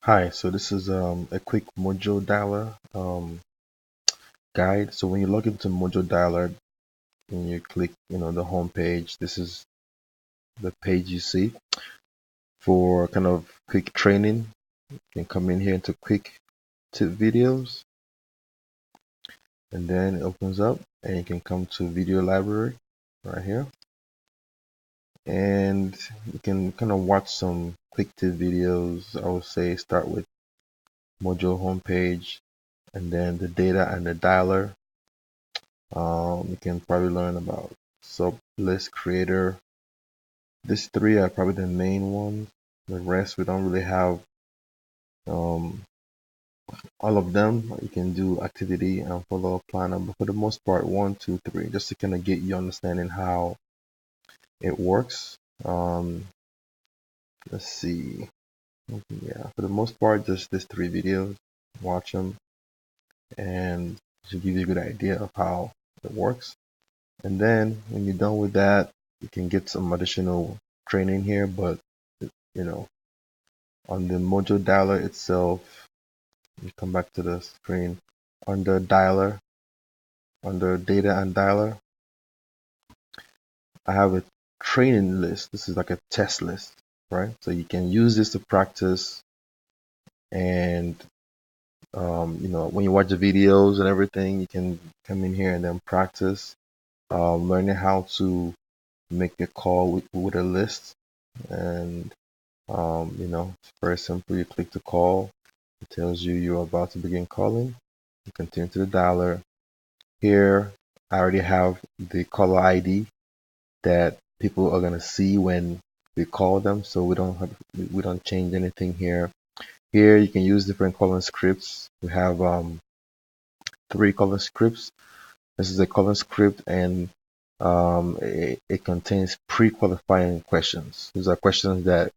Hi, so this is a quick Mojo Dialer guide. So when you log into Mojo Dialer and you click, the home page, this is the page you see for kind of quick training. You can come in here into quick tip videos, and then it opens up, and you can come to video library right here, and you can kind of watch some quick tip videos. I would say start with Mojo homepage, and then the data and the dialer. You can probably learn about sub list creator. These three are probably the main ones. The rest we don't really have um, all of them. You can do activity and follow up planner, but for the most part, one, two, three, just to kind of get you understanding how it works. Let's see. Yeah, for the most part, just these three videos. Watch them, and it should give you a good idea of how it works. And then when you're done with that, you can get some additional training here, but you know, on the Mojo Dialer itself, you come back to the screen under dialer, under data and dialer, I have a training list. This is like a test list, right? So you can use this to practice and when you watch the videos and everything, you can come in here and then practice learning how to make a call with a list. And it's very simple. You click to call. It tells you you're about to begin calling. You continue to the dialer. Here, I already have the caller ID that people are gonna see when we call them, so we don't change anything here. Here, you can use different calling scripts. We have three calling scripts. This is a calling script, and it contains pre-qualifying questions. These are questions that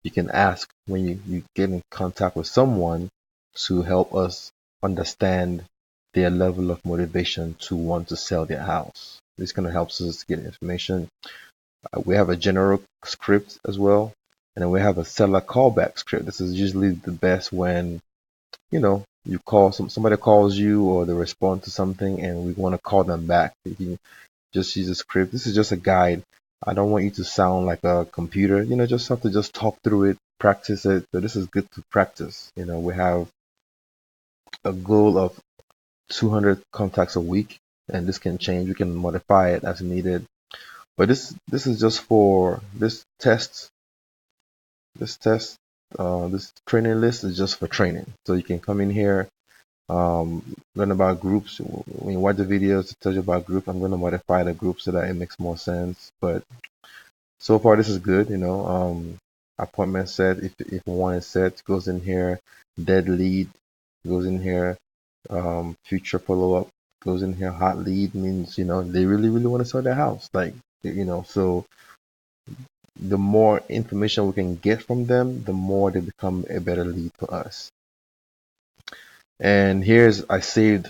you can ask when you get in contact with someone to help us understand their level of motivation to want to sell their house. This kind of helps us get information. We have a general script as well, and then we have a seller callback script. This is usually the best when you call somebody calls you or they respond to something and we want to call them back. You can just use a script. This is just a guide. I don't want you to sound like a computer. Just have to just talk through it, practice it. So this is good to practice. We have a goal of 200 contacts a week, and this can change. We can modify it as needed. But this is just for this test. This test, this training list is just for training. So you can come in here, learn about groups. When you watch the videos, it tells you about group. I'm going to modify the group so that it makes more sense. But so far, this is good. Appointment set. If one is set, goes in here. Dead lead goes in here. Future follow up goes in here. Hot lead means they really want to sell their house. Like so the more information we can get from them, the more they become a better lead for us. And here's I saved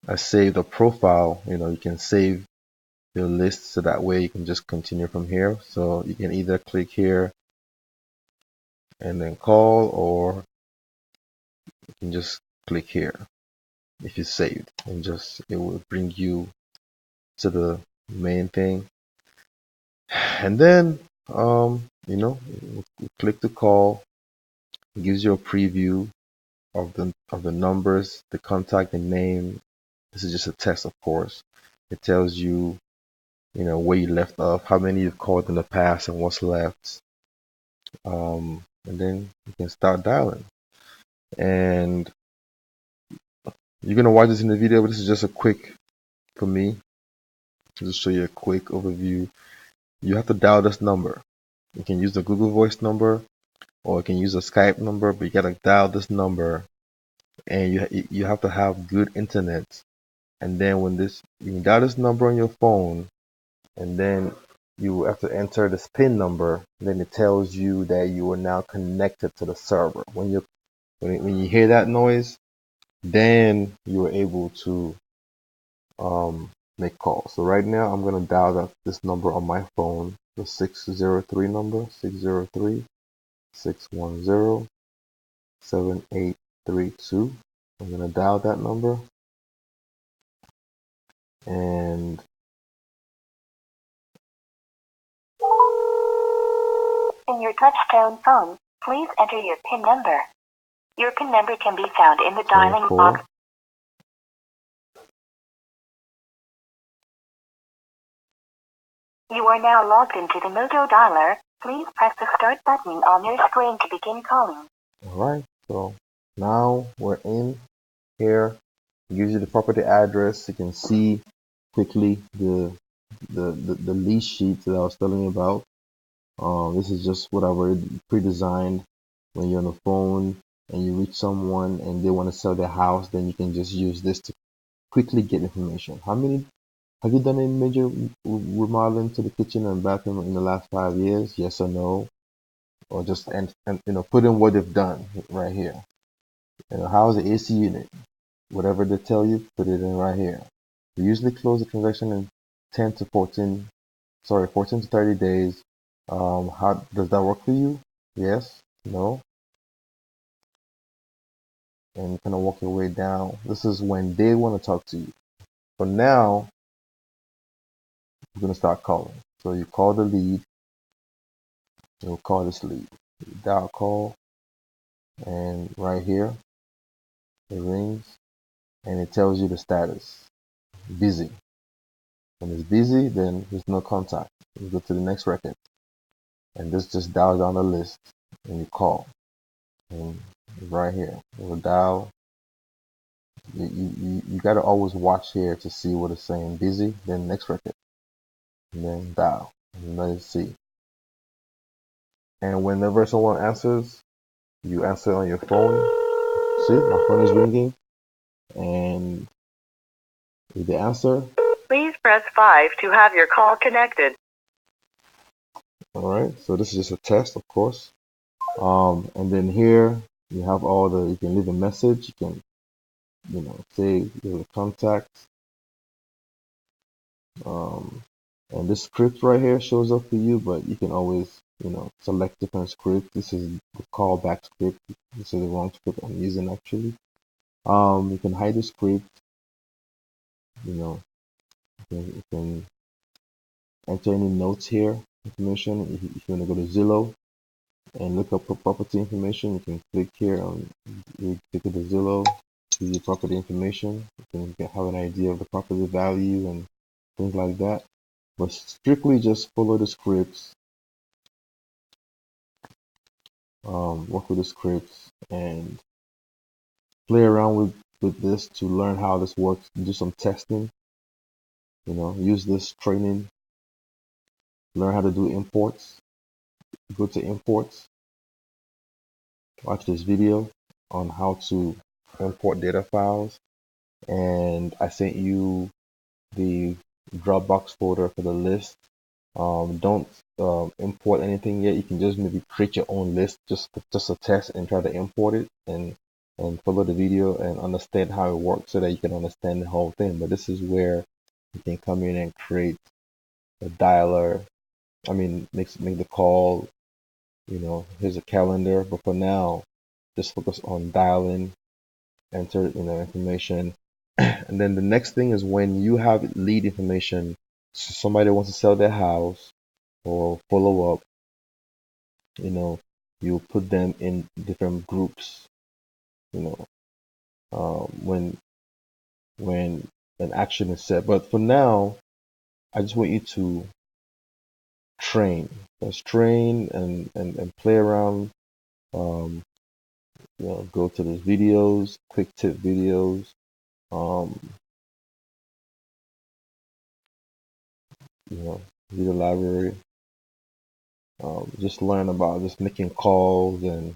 a profile. You can save your list so that way you can just continue from here. So you can either click here and then call, or you can just click here if you saved, and just it will bring you to the main thing. And then you click to call. It gives you a preview of the numbers, the contact, the name. This is just a test, of course. It tells you, where you left off, how many you've called in the past, and what's left. And then you can start dialing. And you're gonna watch this in the video, but this is just a quick for me to just show you a quick overview. You have to dial this number. You can use the Google Voice number, or you can use a Skype number, but you gotta dial this number, and you have to have good internet. And then you can dial this number on your phone, and then you have to enter this PIN number. Then it tells you that you are now connected to the server. When you hear that noise, then you are able to make calls. So right now I'm gonna dial this number on my phone, the 603 number, 603 610 7832. I'm gonna dial that number, and in your touchtone phone, please enter your PIN number. Your PIN number can be found in the dialing box. You are now logged into the Mojo Dialer. Please press the start button on your screen to begin calling. Alright, so now we're in here. It gives you the property address. You can see quickly the lease sheet that I was telling you about. This is just what I've already pre-designed. When you're on the phone and you reach someone and they want to sell their house, then you can just use this to quickly get information. Have you done any major remodeling to the kitchen and bathroom in the last 5 years? Yes or no? Or just and put in what they've done right here. How's the AC unit? Whatever they tell you, put it in right here. We usually close the transaction in 14 to 30 days. How does that work for you? Yes, no, and you kind of walk your way down. This is when they want to talk to you. For now, you're going to start calling. So you call the lead. You'll call this lead. You dial call, and right here it rings and it tells you the status. Busy. When it's busy, then there's no contact. You go to the next record, and this just dials down the list, and you call. And right here, it will dial. You got to always watch here to see what it's saying. Busy, then next record, and then dial, and let it see. And whenever someone answers, you answer on your phone. See, my phone is ringing, and if they answer, please press 5 to have your call connected. Alright, so this is just a test, of course. And then here you have you can leave a message, you can, say your contacts. And this script right here shows up for you, but you can always, select different script. This is the callback script. This is the wrong script I'm using actually. You can hide the script, you can enter any notes here, information. If you want to go to Zillow and look up property information, you can click here on you click the Zillow, see the property information. You can have an idea of the property value and things like that. But strictly just follow the scripts, work with the scripts, and play around with this to learn how this works. Do some testing. Use this training. Learn how to do imports. Go to imports. Watch this video on how to import data files, and I sent you the Dropbox folder for the list. Don't import anything yet. You can just maybe create your own list, just a test, and try to import it and follow the video and understand how it works so that you can understand the whole thing. But this is where you can come in and create a dialer. I mean, make the call. Here's a calendar. But for now, just focus on dialing, enter information. And then the next thing is when you have lead information, so somebody wants to sell their house or follow up, you put them in different groups, when an action is set. But for now, I just want you to train. Just train and play around. Go to those videos, quick tip videos. Video library. Just learn about just making calls and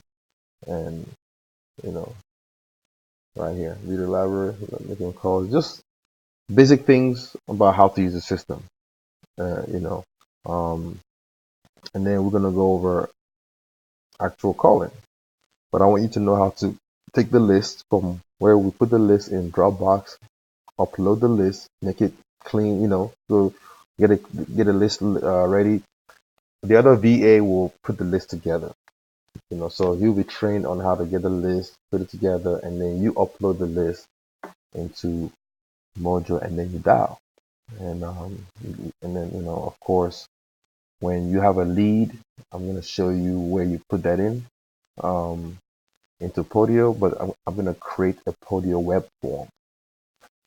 right here, video library, making calls, just basic things about how to use the system. And then we're gonna go over actual calling. But I want you to know how to take the list from where we put the list in Dropbox, upload the list, make it clean, so get a list ready. The other VA will put the list together. So you'll be trained on how to get the list, put it together, and then you upload the list into Mojo, and then you dial. And then, of course, when you have a lead, I'm going to show you where you put that in into Podio, but I'm going to create a Podio web form.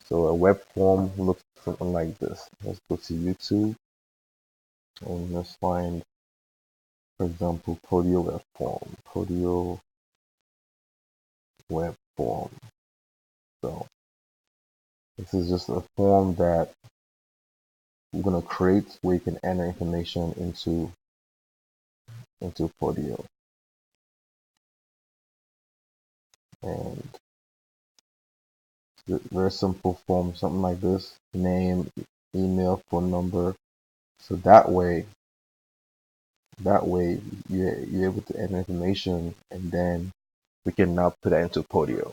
So a web form looks something like this. Let's go to YouTube and let's find, for example, Podio web form. Podio web form. So this is just a form that we're going to create where you can enter information into Podio. And very simple form, something like this: name, email, phone number. So that way you're able to enter information, and then we can now put that into Podio,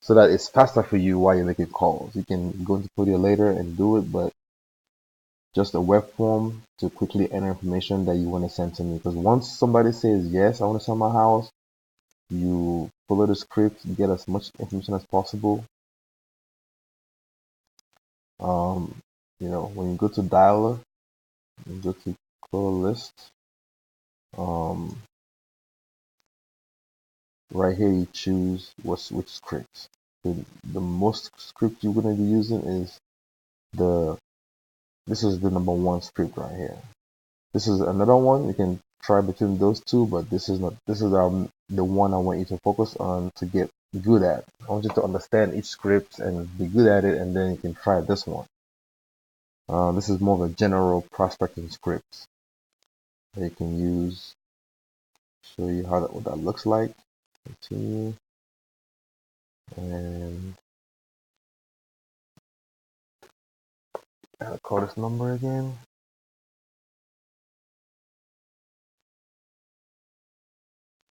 so that it's faster for you while you're making calls. You can go into Podio later and do it, but just a web form to quickly enter information that you want to send to me. Because once somebody says yes, I want to sell my house, you follow the script, get as much information as possible. When you go to Dialer, you go to Call List. Right here, you choose which script. The most script you're going to be using is this is the number one script right here. This is another one. You can try between those two, but this is the one I want you to focus on to get good at. I want you to understand each script and be good at it, and then you can try this one. This is more of a general prospecting script that you can use. Show you what that looks like. Continue, and I'll call this number again.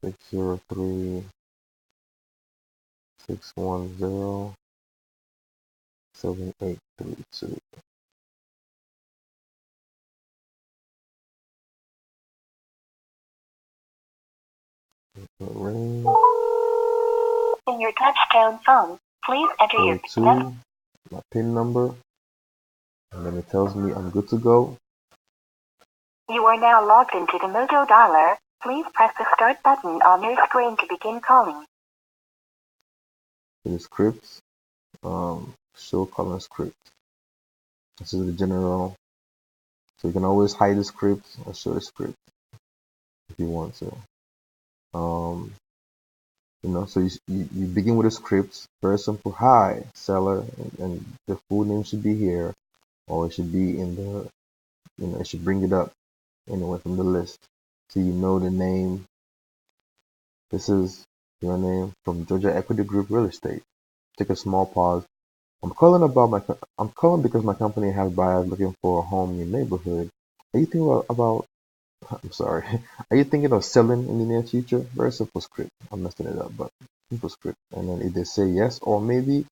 603-610-7832. Ring. In your touchtone phone, please enter your PIN. My PIN number, and then it tells me I'm good to go. You are now logged into the Mojo Dialer. Please press the start button on your screen to begin calling. The scripts, show calling script. This is the general, so you can always hide the script or show the script if you want to. So you begin with a script, very simple. Hi, seller, and the full name should be here, or it should be in the, it should bring it up anyway from the list, so you know the name. This is your name from Georgia Equity Group Real Estate. Take a small pause. I'm calling because my company has buyers looking for a home in your neighborhood. Are you thinking about I'm sorry. Are you thinking of selling in the near future? Very simple script. I'm messing it up, but simple script. And then if they say yes or maybe,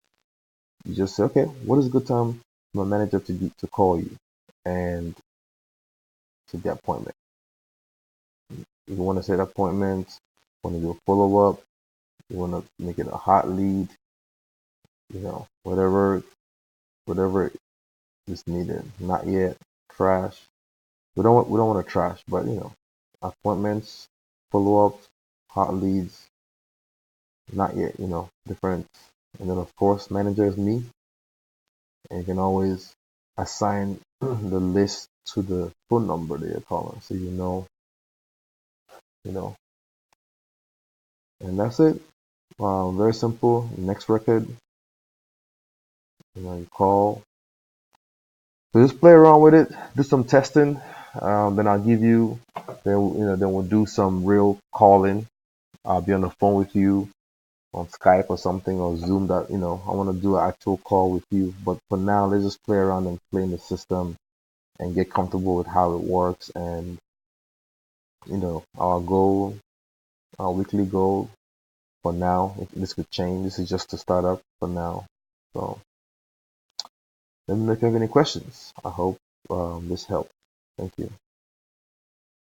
you just say, okay, what is a good time for my manager to call you and to the appointment? If you want to set appointments, want to do a follow up, you want to make it a hot lead, whatever is needed. Not yet. Trash. We don't want to trash, but appointments, follow ups, hot leads. Not yet, different. And then of course, manager is me, and you can always assign the list to the phone number that you're calling, so you know, and that's it. Very simple. Next record, you call. So just play around with it, do some testing. Then I'll give you. Then we'll do some real calling. I'll be on the phone with you on Skype or something, or Zoom, that I want to do an actual call with you. But for now, let's just play around and play in the system and get comfortable with how it works. And our weekly goal for now, this could change. This is just to start up for now. So let me know if you have any questions. I hope this helped. Thank you.